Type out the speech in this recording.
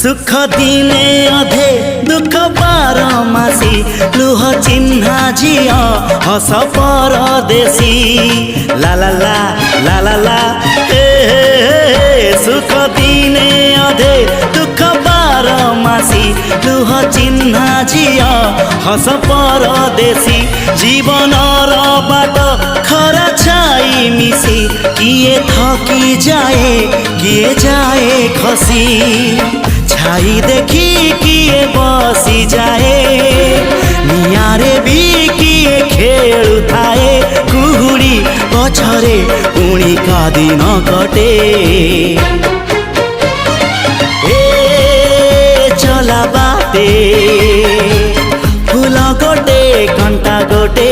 सुख दिने अधे दुख बारमासी लुह चिन्हा झिया हस परदेशी ला ला ला ला ला ला हे सुख दिने अधे दुख बारमासी लुह चिन्हा झिया हस परदेशी जीवन बाट खरा छाई मिसी किए थकी जाए किए जाए खसी छाई देखी किए बसी जाए नियारे भी किए खेलु थाए कुहुड़ी पछरे पुणी का दिन कटे ए चला बाटे फूल गोटे घंटा गोटे